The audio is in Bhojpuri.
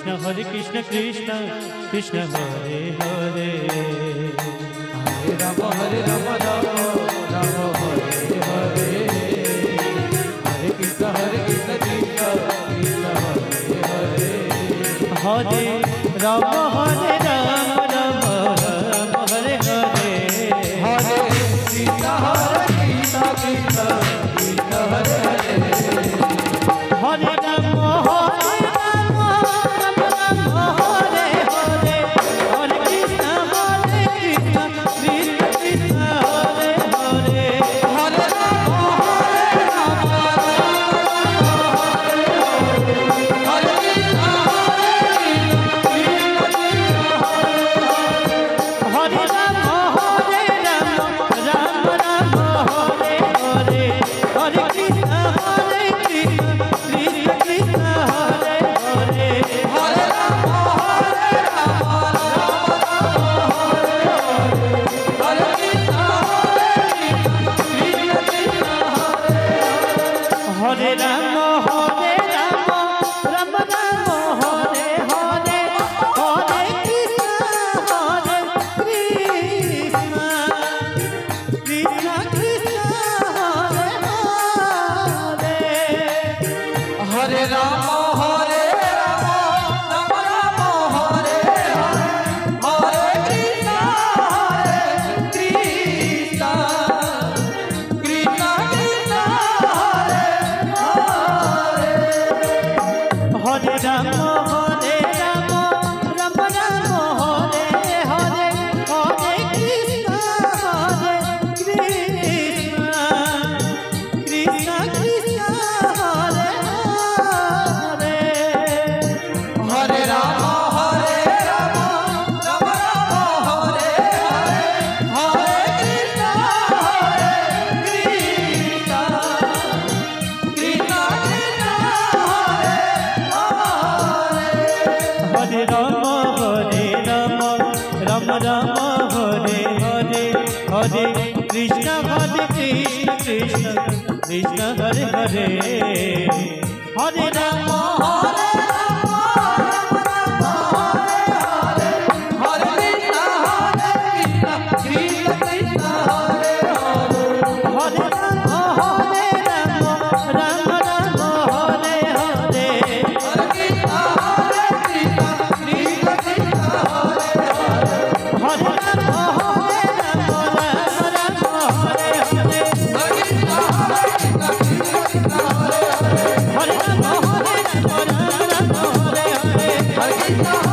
कृष्ण कृष्ण कृष्ण हरे हरे, हरे राम राम राम हरे हरे, हरे कृष्ण कृष्ण कृष्ण हरे हरे, हरे राम राम राम हरे हरे, हरे कृष्ण कृष्ण कृष्ण हरे हरे, हरे राम हरे हरे, हरे कृष्ण कृष्ण कृष्ण हरे हरे, हरे राम हरे कृष्ण हरे राम राम राम हरे हरे, हरे कृष्ण कृष्ण कृष्ण हरे हरे, हरे राम हरे कृष्ण हरे राम राम राम हरे हरे, हरे कृष्ण कृष्ण कृष्ण हरे हरे, हरे राम राम राम हरे हरे, हरे कृष्ण कृष्ण कृष्ण हरे हरे, हरे राम राम राम हरे हरे, हरे कृष्ण कृष्ण कृष्ण हरे हरे, हरे राम राम राम हरे हरे, हरे कृष्ण कृष्ण कृष्ण हरे राम राम राम हरे हरे, हरे कृष्ण कृष्ण कृष्ण हरे हरे, हरे राम हरे कृष्ण कृष्ण कृष्ण हरे हरे, हरे राम राम राम हरे हरे, हरे कृष्ण कृष्ण कृष्ण हरे हरे, हरे राम राम राम हरे हरे, हरे कृष्ण कृष्ण कृष्ण हरे हरे, हरे राम राम हरे हरे, हरे कृष्ण